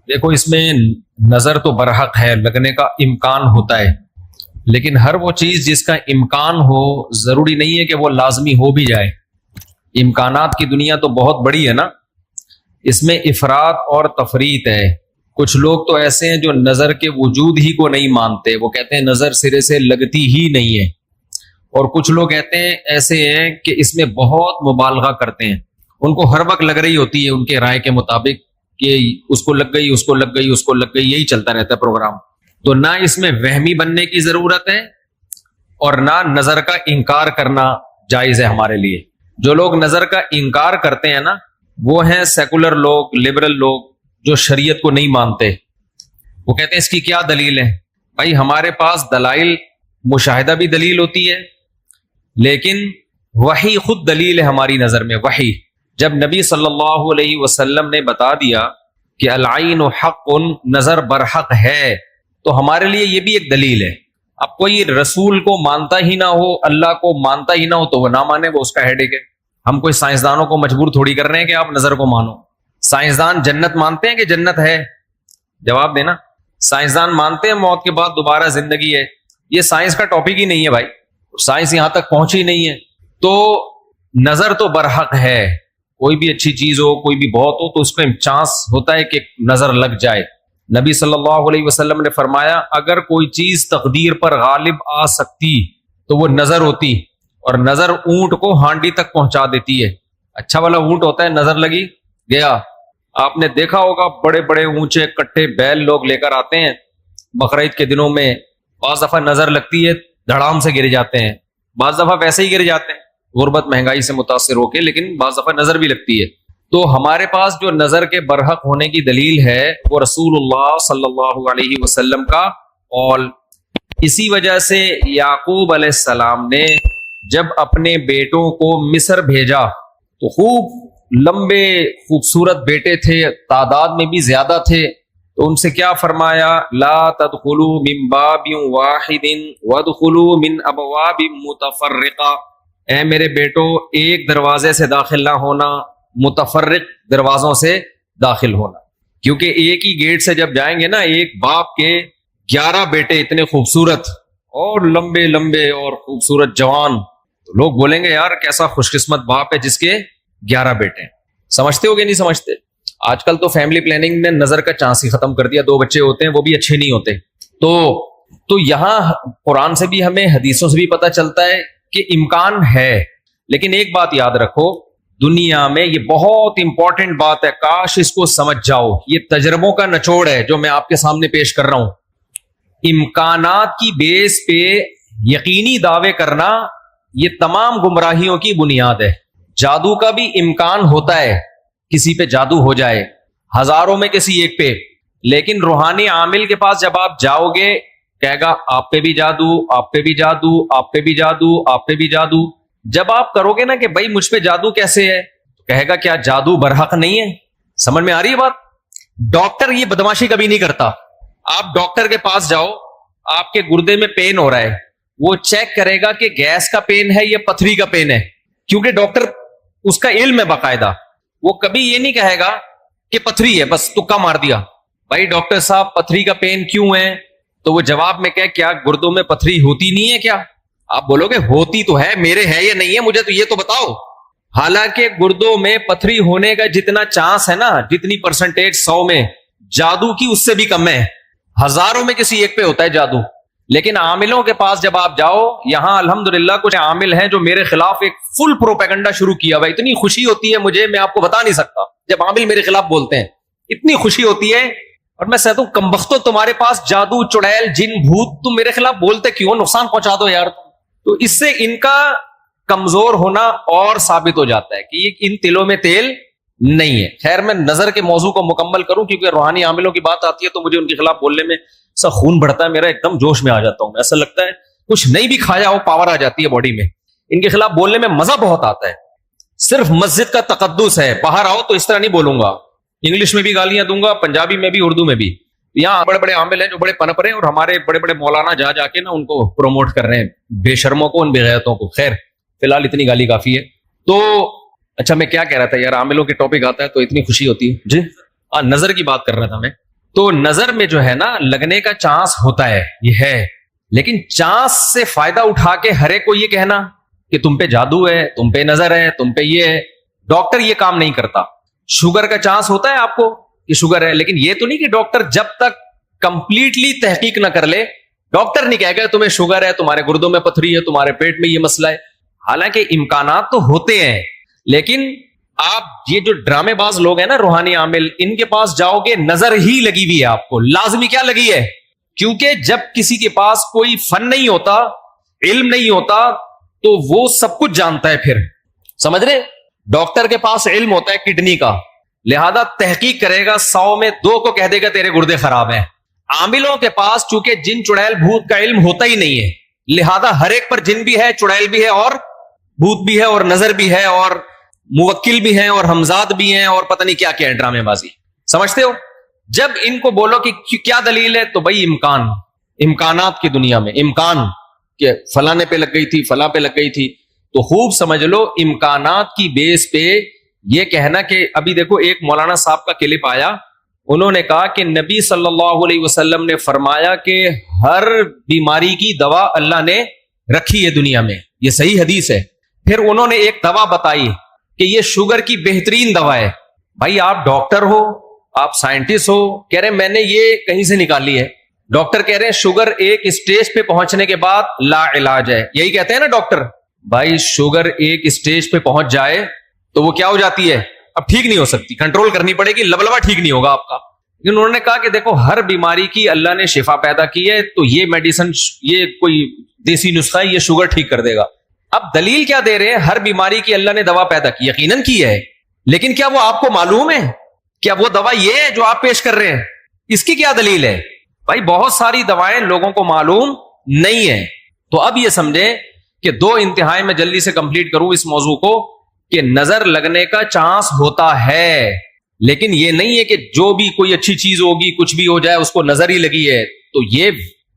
دیکھو اس میں نظر تو برحق ہے، لگنے کا امکان ہوتا ہے، لیکن ہر وہ چیز جس کا امکان ہو ضروری نہیں ہے کہ وہ لازمی ہو بھی جائے۔ امکانات کی دنیا تو بہت بڑی ہے نا، اس میں افراط اور تفریط ہے۔ کچھ لوگ تو ایسے ہیں جو نظر کے وجود ہی کو نہیں مانتے، وہ کہتے ہیں نظر سرے سے لگتی ہی نہیں ہے، اور کچھ لوگ کہتے ہیں ایسے ہیں کہ اس میں بہت مبالغہ کرتے ہیں، ان کو ہر وقت لگ رہی ہوتی ہے ان کے رائے کے مطابق کہ اس کو لگ گئی، اس کو لگ گئی، اس کو لگ گئی، یہی چلتا رہتا ہے پروگرام۔ تو نہ اس میں وہمی بننے کی ضرورت ہے اور نہ نظر کا انکار کرنا جائز ہے ہمارے لیے۔ جو لوگ نظر کا انکار کرتے ہیں نا، وہ ہیں سیکولر لوگ، لبرل لوگ، جو شریعت کو نہیں مانتے۔ وہ کہتے ہیں اس کی کیا دلیل ہے؟ بھائی ہمارے پاس دلائل، مشاہدہ بھی دلیل ہوتی ہے، لیکن وحی خود دلیل ہے ہماری نظر میں۔ وحی جب نبی صلی اللہ علیہ وسلم نے بتا دیا کہ العین حق، نظر برحق ہے، تو ہمارے لیے یہ بھی ایک دلیل ہے۔ اب کوئی رسول کو مانتا ہی نہ ہو، اللہ کو مانتا ہی نہ ہو، تو وہ نہ مانے، وہ اس کا ہیڈیک ہے۔ ہم کوئی سائنسدانوں کو مجبور تھوڑی کر رہے ہیں کہ آپ نظر کو مانو۔ سائنسدان جنت مانتے ہیں کہ جنت ہے؟ جواب دینا۔ سائنسدان مانتے ہیں موت کے بعد دوبارہ زندگی ہے؟ یہ سائنس کا ٹاپک ہی نہیں ہے بھائی، سائنس یہاں تک پہنچی نہیں ہے۔ تو نظر تو برحق ہے، کوئی بھی اچھی چیز ہو، کوئی بھی بہت ہو، تو اس میں چانس ہوتا ہے کہ نظر لگ جائے۔ نبی صلی اللہ علیہ وسلم نے فرمایا اگر کوئی چیز تقدیر پر غالب آ سکتی تو وہ نظر ہوتی، اور نظر اونٹ کو ہانڈی تک پہنچا دیتی ہے۔ اچھا والا اونٹ ہوتا ہے، نظر لگی گیا۔ آپ نے دیکھا ہوگا بڑے بڑے اونچے کٹے بیل لوگ لے کر آتے ہیں بقرعید کے دنوں میں، بعض دفعہ نظر لگتی ہے دھڑام سے گر جاتے ہیں، بعض دفعہ ویسے ہی گر جاتے ہیں غربت مہنگائی سے متاثر ہو کے، لیکن بعض دفعہ نظر بھی لگتی ہے۔ تو ہمارے پاس جو نظر کے برحق ہونے کی دلیل ہے وہ رسول اللہ صلی اللہ علیہ وسلم کا قول۔ اسی وجہ سے یعقوب علیہ السلام نے جب اپنے بیٹوں کو مصر بھیجا تو خوب لمبے خوبصورت بیٹے تھے، تعداد میں بھی زیادہ تھے، تو ان سے کیا فرمایا؟ لا تدخلوا من باب واحد وادخلوا من ابواب متفرقہ۔ اے میرے بیٹو، ایک دروازے سے داخل نہ ہونا، متفرق دروازوں سے داخل ہونا، کیونکہ ایک ہی گیٹ سے جب جائیں گے نا، ایک باپ کے 11 بیٹے اتنے خوبصورت اور لمبے لمبے اور خوبصورت جوان، تو لوگ بولیں گے یار کیسا خوش قسمت باپ ہے جس کے 11 بیٹے ہیں۔ سمجھتے ہو کہ نہیں سمجھتے؟ آج کل تو فیملی پلاننگ نے نظر کا چانس ہی ختم کر دیا، 2 بچے ہوتے ہیں وہ بھی اچھے نہیں ہوتے۔ تو یہاں قرآن سے بھی ہمیں، حدیثوں سے بھی پتہ چلتا ہے کہ امکان ہے، لیکن ایک بات یاد رکھو، دنیا میں یہ بہت امپورٹنٹ بات ہے، کاش اس کو سمجھ جاؤ، یہ تجربوں کا نچوڑ ہے جو میں آپ کے سامنے پیش کر رہا ہوں۔ امکانات کی بیس پہ یقینی دعوے کرنا یہ تمام گمراہیوں کی بنیاد ہے۔ جادو کا بھی امکان ہوتا ہے، کسی پہ جادو ہو جائے، ہزاروں میں کسی ایک پہ، لیکن روحانی عامل کے پاس جب آپ جاؤ گے کہے گا آپ پہ بھی جادو، آپ پہ بھی جادو، آپ پہ بھی جادو، آپ پہ بھی جادو۔ جب آپ کرو گے نا کہ بھائی مجھ پہ جادو کیسے ہے، تو کہے گا کیا جادو برحق نہیں ہے؟ سمجھ میں آ رہی ہے بات؟ ڈاکٹر یہ بدماشی کبھی نہیں کرتا۔ آپ ڈاکٹر کے پاس جاؤ، آپ کے گردے میں پین ہو رہا ہے، وہ چیک کرے گا کہ گیس کا پین ہے یا پتھری کا پین ہے، کیونکہ ڈاکٹر اس کا علم ہے باقاعدہ۔ وہ کبھی یہ نہیں کہے گا کہ پتھری ہے بس تکا مار دیا، بھائی ڈاکٹر صاحب پتھری کا پین کیوں ہے؟ تو وہ جواب میں کہ کیا گردوں میں پتھری ہوتی نہیں ہے کیا؟ آپ بولو گے ہوتی تو ہے، میرے ہے یا نہیں ہے، مجھے تو یہ تو بتاؤ۔ حالانکہ گردوں میں پتھری ہونے کا جتنا چانس ہے نا، جتنی پرسنٹیج 100 میں، جادو کی اس سے بھی کم ہے، ہزاروں میں کسی ایک پہ ہوتا ہے جادو۔ لیکن عاملوں کے پاس جب آپ جاؤ، یہاں الحمدللہ کچھ عامل ہیں جو میرے خلاف ایک فل پروپیگنڈا شروع کیا ہوا، اتنی خوشی ہوتی ہے مجھے، میں آپ کو بتا نہیں سکتا، جب عامل میرے خلاف بولتے ہیں اتنی خوشی ہوتی ہے، اور میں کہتا ہوں کمبختو تمہارے پاس جادو، چڑیل، جن، بھوت، تم میرے خلاف بولتے کیوں؟ نقصان پہنچا دو یار۔ تو اس سے ان کا کمزور ہونا اور ثابت ہو جاتا ہے کہ یہ ان تلوں میں تیل نہیں ہے۔ خیر میں نظر کے موضوع کو مکمل کروں، کیونکہ روحانی عاملوں کی بات آتی ہے تو مجھے ان کے خلاف بولنے میں سا خون بڑھتا ہے میرا، ایک دم جوش میں آ جاتا ہوں، ایسا لگتا ہے کچھ نہیں بھی کھایا ہو پاور آ جاتی ہے باڈی میں۔ ان کے خلاف بولنے میں مزہ بہت آتا ہے، صرف مسجد کا تقدس ہے، باہر آؤ تو اس طرح نہیں بولوں گا، انگلش میں بھی گالیاں دوں گا، پنجابی میں بھی، اردو میں بھی۔ یہاں بڑے بڑے عامل ہیں جو بڑے پنپ رہے ہیں، اور ہمارے بڑے بڑے مولانا جا جا کے نا ان کو پروموٹ کر رہے ہیں، بے شرموں کو، ان بے غیرتوں کو۔ خیر فی الحال اتنی گالی کافی ہے۔ تو اچھا میں کیا کہہ رہا تھا یار، عاملوں کے ٹاپک آتا ہے تو اتنی خوشی ہوتی ہے جی۔ نظر کی بات کر رہا تھا میں۔ تو نظر میں جو ہے نا لگنے کا چانس ہوتا ہے، یہ ہے، لیکن چانس سے فائدہ اٹھا کے ہر ایک کو یہ کہنا کہ تم پہ جادو ہے، تم پہ نظر ہے، تم پہ یہ ہے، ڈاکٹر یہ کام نہیں کرتا. شوگر کا چانس ہوتا ہے آپ کو کہ شوگر ہے، لیکن یہ تو نہیں کہ ڈاکٹر جب تک کمپلیٹلی تحقیق نہ کر لے ڈاکٹر نہیں کہے گا تمہیں شوگر ہے، تمہارے گردوں میں پتھری ہے، تمہارے پیٹ میں یہ مسئلہ ہے. حالانکہ امکانات تو ہوتے ہیں، لیکن آپ یہ جو ڈرامے باز لوگ ہیں نا روحانی عامل، ان کے پاس جاؤ گے نظر ہی لگی ہوئی ہے آپ کو، لازمی کیا لگی ہے؟ کیونکہ جب کسی کے پاس کوئی فن نہیں ہوتا، علم نہیں ہوتا، تو وہ سب کچھ جانتا ہے. پھر سمجھ رہے، ڈاکٹر کے پاس علم ہوتا ہے کڈنی کا، لہذا تحقیق کرے گا، 100 میں 2 کو کہہ دے گا تیرے گردے خراب ہیں. عاملوں کے پاس چونکہ جن چڑیل بھوت کا علم ہوتا ہی نہیں ہے، لہذا ہر ایک پر جن بھی ہے، چڑیل بھی ہے، اور بھوت بھی ہے، اور نظر بھی ہے، اور موکل بھی ہیں، اور حمزاد بھی ہیں، اور پتہ نہیں کیا کیا ہے، ڈرامے بازی. سمجھتے ہو؟ جب ان کو بولو کہ کیا دلیل ہے، تو بھائی امکانات کی دنیا میں امکان کہ فلانے پہ لگ گئی تھی، فلاں پہ لگ گئی تھی، تو خوب سمجھ لو امکانات کی بیس پہ یہ کہنا کہ ابھی دیکھو ایک مولانا صاحب کا کلپ آیا، انہوں نے کہا کہ نبی صلی اللہ علیہ وسلم نے فرمایا کہ ہر بیماری کی دوا اللہ نے رکھی ہے دنیا میں، یہ صحیح حدیث ہے. پھر انہوں نے ایک دوا بتائی کہ یہ شوگر کی بہترین دوا ہے. بھائی آپ ڈاکٹر ہو، آپ سائنٹسٹ ہو، کہہ رہے میں نے یہ کہیں سے نکالی ہے. ڈاکٹر کہہ رہے ہیں شوگر ایک اسٹیج پہ پہنچنے کے بعد لا علاج ہے، یہی کہتے ہیں نا ڈاکٹر. بھائی شوگر ایک اسٹیج پہ پہنچ جائے تو وہ کیا ہو جاتی ہے، اب ٹھیک نہیں ہو سکتی، کنٹرول کرنی پڑے گی، لبلبا ٹھیک نہیں ہوگا آپ کا. لیکن انہوں نے کہا کہ دیکھو ہر بیماری کی اللہ نے شفا پیدا کی ہے، تو یہ میڈیسن، یہ کوئی دیسی نسخہ ہے، یہ شوگر ٹھیک کر دے گا. اب دلیل کیا دے رہے ہیں؟ ہر بیماری کی اللہ نے دوا پیدا کی، یقیناً کی ہے، لیکن کیا وہ آپ کو معلوم ہے؟ کیا وہ دوا یہ ہے جو آپ پیش کر رہے ہیں؟ اس کی کیا دلیل ہے؟ بھائی بہت ساری دوائیں لوگوں کو معلوم نہیں ہے. تو اب یہ سمجھیں کہ 2 انتہائی میں جلدی سے کمپلیٹ کروں اس موضوع کو، کہ نظر لگنے کا چانس ہوتا ہے، لیکن یہ نہیں ہے کہ جو بھی کوئی اچھی چیز ہوگی کچھ بھی ہو جائے اس کو نظر ہی لگی ہے. تو یہ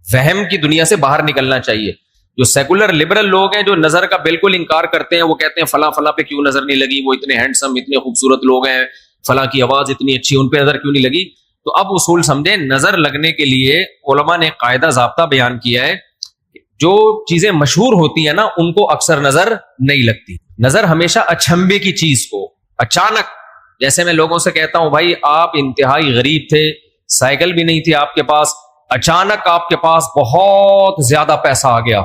وہم کی دنیا سے باہر نکلنا چاہیے. جو سیکولر لبرل لوگ ہیں جو نظر کا بالکل انکار کرتے ہیں، وہ کہتے ہیں فلاں فلاں پہ کیوں نظر نہیں لگی، وہ اتنے ہینڈسم اتنے خوبصورت لوگ ہیں، فلاں کی آواز اتنی اچھی، ان پہ نظر کیوں نہیں لگی. تو اب اصول سمجھیں، نظر لگنے کے لیے علماء نے قاعدہ ضابطہ بیان کیا ہے، جو چیزیں مشہور ہوتی ہیں نا ان کو اکثر نظر نہیں لگتی. نظر ہمیشہ اچھمبے کی چیز کو اچانک، جیسے میں لوگوں سے کہتا ہوں بھائی آپ انتہائی غریب تھے، سائیکل بھی نہیں تھی آپ کے پاس، اچانک آپ کے پاس بہت زیادہ پیسہ آ گیا،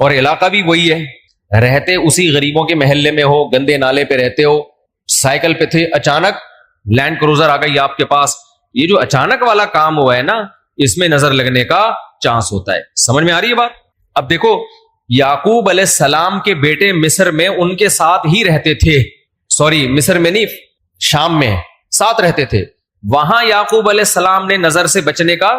اور علاقہ بھی وہی ہے، رہتے اسی غریبوں کے محلے میں ہو، گندے نالے پہ رہتے ہو، سائیکل پہ تھے، اچانک لینڈ کروزر آ گئی آپ کے پاس. یہ جو اچانک والا کام ہوا ہے نا، اس میں نظر لگنے کا چانس ہوتا ہے. سمجھ میں آ رہی ہے بات؟ اب دیکھو یعقوب علیہ السلام کے بیٹے مصر میں ان کے ساتھ ہی رہتے تھے، سوری مصر میں نہیں، شام میں ساتھ رہتے تھے. وہاں یعقوب علیہ السلام نے نظر سے بچنے کا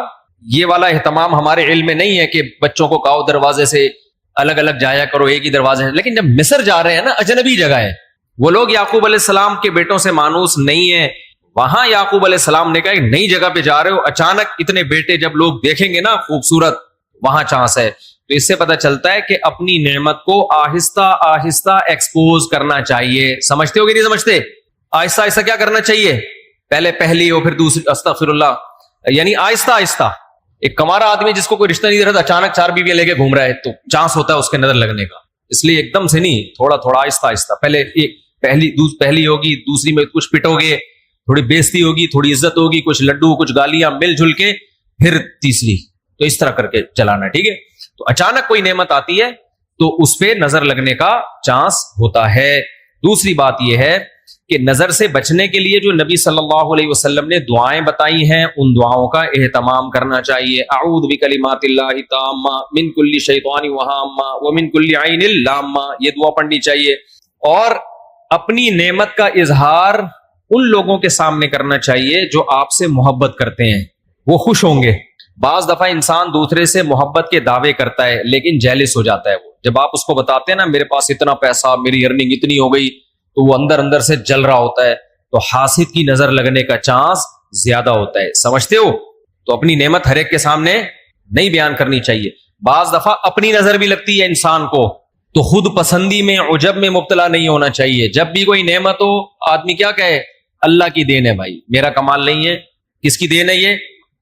یہ والا اہتمام ہمارے علم میں نہیں ہے کہ بچوں کو کہو دروازے سے الگ الگ جایا کرو، ایک ہی دروازے. لیکن جب مصر جا رہے ہیں نا، اجنبی جگہ ہے، وہ لوگ یعقوب علیہ السلام کے بیٹوں سے مانوس نہیں ہیں. وہاں یعقوب علیہ السلام نے کہا ایک نئی جگہ پہ جا رہے ہو، اچانک اتنے بیٹے جب لوگ دیکھیں گے نا خوبصورت، وہاں چانس ہے. تو اس سے پتہ چلتا ہے کہ اپنی نعمت کو آہستہ آہستہ ایکسپوز کرنا چاہیے. سمجھتے ہو کہ نہیں سمجھتے؟ آہستہ آہستہ کیا کرنا چاہیے؟ پہلے پہلی ہو پھر دوسری، استغفر اللہ، یعنی آہستہ آہستہ. ایک کمارا آدمی جس کو کوئی رشتہ نہیں دے رہا، اچانک 4 بیویاں لے کے گھوم رہا ہے، تو چانس ہوتا ہے اس کے نظر لگنے کا. اس لیے ایک دم سے نہیں، تھوڑا تھوڑا آہستہ آہستہ. پہلے ایک پہلی ہوگی، دوسری میں کچھ پٹو گے، تھوڑی بےزتی ہوگی، تھوڑی عزت ہوگی، کچھ لڈو کچھ گالیاں مل جل کے، پھر تیسری. تو اس طرح کر کے چلانا، ٹھیک ہے؟ تو اچانک کوئی نعمت آتی ہے تو اس پہ نظر لگنے کا چانس ہوتا ہے. دوسری بات یہ ہے کہ نظر سے بچنے کے لیے جو نبی صلی اللہ علیہ وسلم نے دعائیں بتائی ہیں، ان دعاؤں کا اہتمام کرنا چاہیے. اعوذ بکلمات اللہ التامہ من کل شیطان وہامہ ومن کل عین لامہ، یہ دعا پڑھنی چاہیے. اور اپنی نعمت کا اظہار ان لوگوں کے سامنے کرنا چاہیے جو آپ سے محبت کرتے ہیں، وہ خوش ہوں گے. بعض دفعہ انسان دوسرے سے محبت کے دعوے کرتا ہے لیکن جیلس ہو جاتا ہے. وہ جب آپ اس کو بتاتے ہیں نا میرے پاس اتنا پیسہ، میری ارننگ اتنی ہو گئی، تو وہ اندر اندر سے جل رہا ہوتا ہے. تو حاسد کی نظر لگنے کا چانس زیادہ ہوتا ہے. سمجھتے ہو؟ تو اپنی نعمت ہر ایک کے سامنے نہیں بیان کرنی چاہیے. بعض دفعہ اپنی نظر بھی لگتی ہے انسان کو، تو خود پسندی میں، عجب میں مبتلا نہیں ہونا چاہیے. جب بھی کوئی نعمت ہو، آدمی کیا کہے؟ اللہ کی دین ہے بھائی، میرا کمال نہیں ہے. کس کی دین ہے یہ؟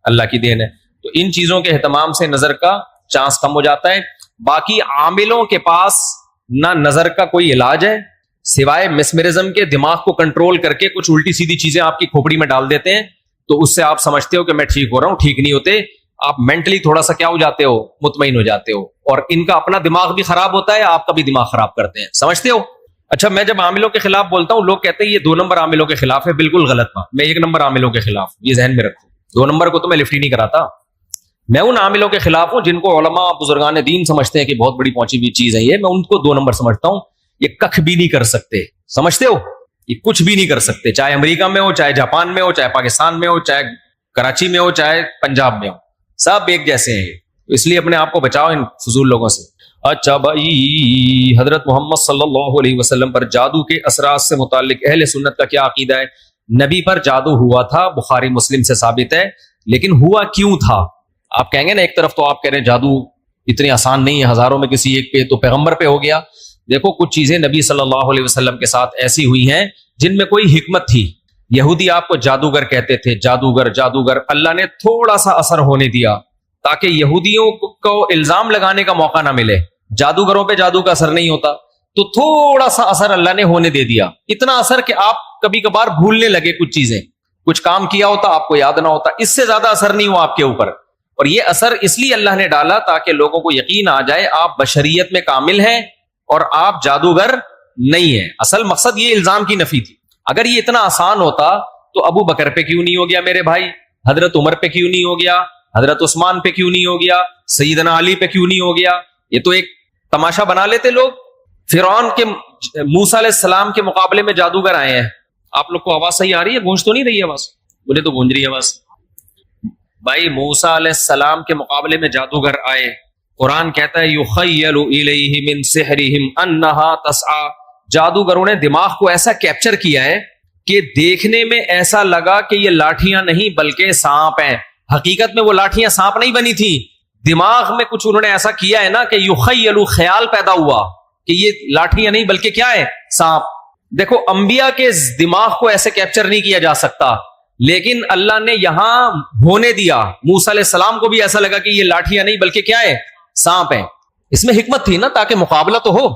اللہ کی دین ہے. تو ان چیزوں کے اہتمام سے نظر کا چانس کم ہو جاتا ہے. باقی عاملوں کے پاس نہ نظر کا کوئی علاج ہے سوائے مسمرزم کے. دماغ کو کنٹرول کر کے کچھ الٹی سیدھی چیزیں آپ کی کھوپڑی میں ڈال دیتے ہیں, تو اس سے آپ سمجھتے ہو کہ میں ٹھیک ہو رہا ہوں. ٹھیک نہیں ہوتے, آپ مینٹلی تھوڑا سا کیا ہو جاتے ہو, مطمئن ہو جاتے ہو. اور ان کا اپنا دماغ بھی خراب ہوتا ہے, آپ کا بھی دماغ خراب کرتے ہیں, سمجھتے ہو. اچھا, میں جب عاملوں کے خلاف بولتا ہوں, لوگ کہتے ہیں یہ 2 نمبر عاملوں کے خلاف ہے. بالکل غلط بات. میں 1 نمبر عاملوں کے خلاف, یہ ذہن میں رکھو. 2 نمبر کو تو میں لفٹ ہی نہیں کراتا. میں ان عاملوں کے خلاف ہوں جن کو علماء بزرگان دین سمجھتے ہیں کہ بہت بڑی پہنچی ہوئی چیز ہے یہ. میں ان کو 2 نمبر سمجھتا ہوں. یہ کخ بھی نہیں کر سکتے, سمجھتے ہو, یہ کچھ بھی نہیں کر سکتے. چاہے امریکہ میں ہو, چاہے جاپان میں ہو, چاہے پاکستان میں ہو, چاہے کراچی میں ہو, چاہے پنجاب میں ہو, سب ایک جیسے ہیں. اس لیے اپنے آپ کو بچاؤ ان فضول لوگوں سے. اچھا بھائی, حضرت محمد صلی اللہ علیہ وسلم پر جادو کے اثرات سے متعلق اہل سنت کا کیا عقیدہ ہے؟ نبی پر جادو ہوا تھا, بخاری مسلم سے ثابت ہے, لیکن ہوا کیوں تھا؟ آپ کہیں گے نا, ایک طرف تو آپ کہہ رہے ہیں جادو اتنی آسان نہیں ہے, ہزاروں میں کسی ایک پہ, تو پیغمبر پہ ہو گیا. دیکھو, کچھ چیزیں نبی صلی اللہ علیہ وسلم کے ساتھ ایسی ہوئی ہیں جن میں کوئی حکمت تھی. یہودی آپ کو جادوگر کہتے تھے, جادوگر جادوگر. اللہ نے تھوڑا سا اثر ہونے دیا تاکہ یہودیوں کو الزام لگانے کا موقع نہ ملے. جادوگروں پہ جادو کا اثر نہیں ہوتا, تو تھوڑا سا اثر اللہ نے ہونے دے دیا. اتنا اثر کہ آپ کبھی کبھار بھولنے لگے کچھ چیزیں, کچھ کام کیا ہوتا آپ کو یاد نہ ہوتا. اس سے زیادہ اثر نہیں ہوا آپ کے اوپر. اور یہ اثر اس لیے اللہ نے ڈالا تاکہ لوگوں کو یقین آ جائے آپ بشریت میں کامل ہیں اور آپ جادوگر نہیں ہیں. اصل مقصد یہ الزام کی نفی تھی. اگر یہ اتنا آسان ہوتا تو ابو بکر پہ کیوں نہیں ہو گیا میرے بھائی, حضرت عمر پہ کیوں نہیں ہو گیا, حضرت عثمان پہ کیوں نہیں ہو گیا, سیدنا علی پہ کیوں نہیں ہو گیا؟ یہ تو ایک تماشا بنا لیتے لوگ. فرعون کے موسیٰ علیہ السلام کے مقابلے میں جادوگر آئے ہیں. آپ لوگ کو آواز صحیح آ رہی ہے؟ گونج تو نہیں رہی ہے آواز؟ مجھے تو گونج رہی ہے آواز. بھائی, موسیٰ علیہ السلام کے مقابلے میں جادوگر آئے. قرآن کہتا ہے یخیل الیہ من سحرہم انہا تسعی. جادوگروں نے دماغ کو ایسا کیپچر کیا ہے کہ دیکھنے میں ایسا لگا کہ یہ لاٹھیاں نہیں بلکہ سانپ ہیں. حقیقت میں وہ لاٹھیاں سانپ نہیں بنی تھی, دماغ میں کچھ انہوں نے ایسا کیا ہے نا کہ یخیل, خیال پیدا ہوا کہ یہ لاٹھیاں نہیں بلکہ کیا ہے, سانپ. دیکھو, انبیاء کے دماغ کو ایسے کیپچر نہیں کیا جا سکتا, لیکن اللہ نے یہاں ہونے دیا. موسیٰ علیہ السلام کو بھی ایسا لگا کہ یہ لاٹھیاں نہیں بلکہ کیا ہے, سانپ ہیں. اس میں حکمت تھی نا, تاکہ مقابلہ تو ہو.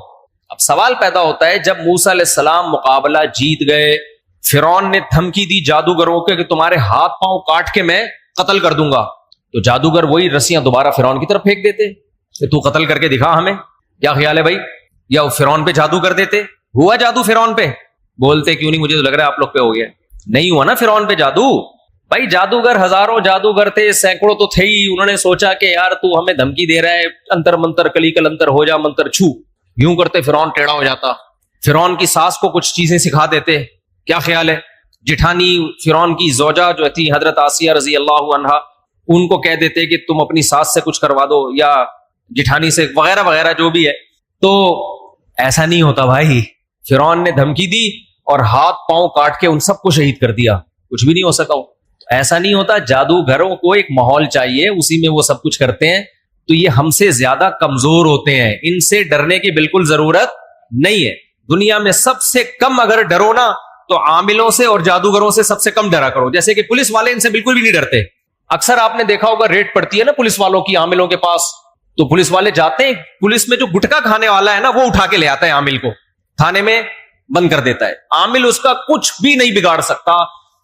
اب سوال پیدا ہوتا ہے, جب موسیٰ علیہ السلام مقابلہ جیت گئے, فرعون نے دھمکی دی جادوگروں کے کہ تمہارے ہاتھ پاؤں کاٹ کے میں قتل کر دوں گا, تو جادوگر وہی رسیاں دوبارہ فرعون کی طرف پھینک دیتے کہ تو قتل کر کے دکھا ہمیں. کیا خیال ہے بھائی؟ یا فرعون پہ جادو کر دیتے. ہوا جادو فرعون پہ؟ بولتے کیوں نہیں؟ مجھے تو لگ رہا ہے آپ لوگ پہ ہو گیا. نہیں ہوا نا فرعون پہ جادو. بھائی, جادوگر ہزاروں جادوگر تھے, سینکڑوں تو تھے ہی. انہوں نے سوچا کہ یار تو ہمیں دھمکی دے رہا ہے, انتر منتر کلی کل انتر ہو جا منتر چھو, یوں کرتے فرعون ٹیڑھا ہو جاتا. فرعون کی ساس کو کچھ چیزیں سکھا دیتے. کیا خیال ہے؟ جٹھانی فرعون کی زوجہ جو تھی حضرت آسیہ رضی اللہ عنہا, ان کو کہہ دیتے کہ تم اپنی ساس سے کچھ کروا دو یا جٹھانی سے, وغیرہ وغیرہ جو بھی ہے. تو ایسا نہیں ہوتا بھائی. فرعون نے دھمکی دی اور ہاتھ پاؤں کاٹ کے ان سب کو شہید کر دیا, کچھ بھی نہیں ہو سکا. ایسا نہیں ہوتا. جادوگروں کو ایک ماحول چاہیے, اسی میں وہ سب کچھ کرتے ہیں. تو یہ ہم سے زیادہ کمزور ہوتے ہیں, ان سے ڈرنے کی بالکل ضرورت نہیں ہے. دنیا میں سب سے کم اگر ڈرو نا تو عاملوں سے اور جادوگروں سے سب سے کم ڈرا کرو. جیسے کہ پولیس والے ان سے بالکل بھی نہیں ڈرتے. اکثر آپ نے دیکھا ہوگا ریڈ پڑتی ہے نا پولیس والوں کی عاملوں کے پاس, تو پولیس والے جاتے ہیں, پولیس میں جو گٹکا کھانے والا ہے نا وہ اٹھا کے لے آتا ہے عامل کو, تھانے میں بند کر دیتا ہے. عامل اس کا کچھ بھی نہیں بگاڑ سکتا.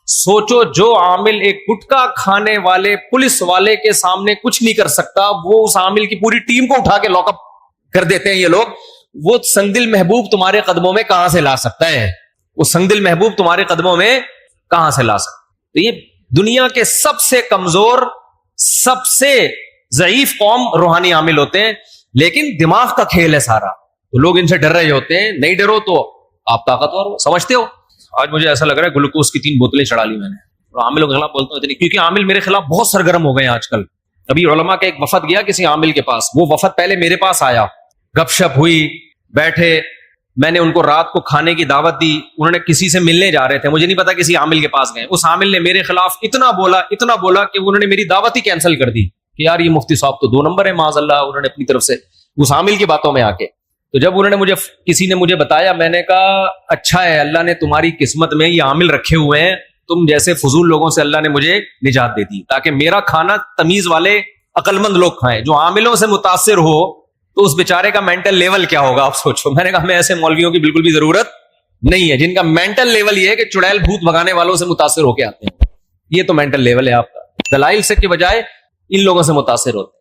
سوچو, جو عامل ایک گٹکا کھانے والے پولیس والے کے سامنے کچھ نہیں کر سکتا, وہ اس عامل کی پوری ٹیم کو اٹھا کے لاک اپ کر دیتے ہیں یہ لوگ. وہ سنگدل محبوب تمہارے قدموں میں کہاں سے لا سکتا ہے؟ وہ سنگدل محبوب تمہارے قدموں میں کہاں سے لا سکتا؟ تو یہ دنیا کے سب سے کمزور, سب سے ضعیف قوم روحانی عامل ہوتے ہیں, لیکن دماغ کا کھیل ہے سارا. تو لوگ ان سے ڈر رہے ہوتے ہیں. نہیں ڈرو تو آپ طاقتور ہو, سمجھتے ہو. آج مجھے ایسا لگ رہا ہے گلوکوز کی 3 بوتلیں چڑھا لی میں نے. اور عاملوں کے خلاف بولتا ہوں اتنی, کیونکہ عامل میرے خلاف بہت سرگرم ہو گئے ہیں آج کل. ابھی علماء کا ایک وفد گیا کسی عامل کے پاس, وہ وفد پہلے میرے پاس آیا, گپ شپ ہوئی, بیٹھے, میں نے ان کو رات کو کھانے کی دعوت دی. انہوں نے کسی سے ملنے جا رہے تھے, مجھے نہیں پتا کسی عامل کے پاس گئے. اس عامل نے میرے خلاف اتنا بولا کہ انہوں نے میری دعوت ہی کینسل کر دی کہ یار یہ مفتی صاحب تو 2 نمبر ہے معاذ اللہ. انہوں نے اپنی طرف سے اس عامل کی باتوں میں آ کے, تو جب انہوں نے کسی نے مجھے بتایا, میں نے کہا اچھا ہے اللہ نے تمہاری قسمت میں یہ عامل رکھے ہوئے ہیں, تم جیسے فضول لوگوں سے اللہ نے مجھے نجات دے دی تاکہ میرا کھانا تمیز والے عقل مند لوگ کھائیں. جو عاملوں سے متاثر ہو تو اس بیچارے کا مینٹل لیول کیا ہوگا آپ سوچو. میں نے کہا ہمیں ایسے مولویوں کی بالکل بھی ضرورت نہیں ہے جن کا مینٹل لیول یہ ہے کہ چڑیل بھوت بھگانے والوں سے متاثر ہو کے آتے ہیں. یہ تو مینٹل لیول ہے آپ کا. دلائل سے کے بجائے ان لوگوں سے متاثر ہوتے ہیں.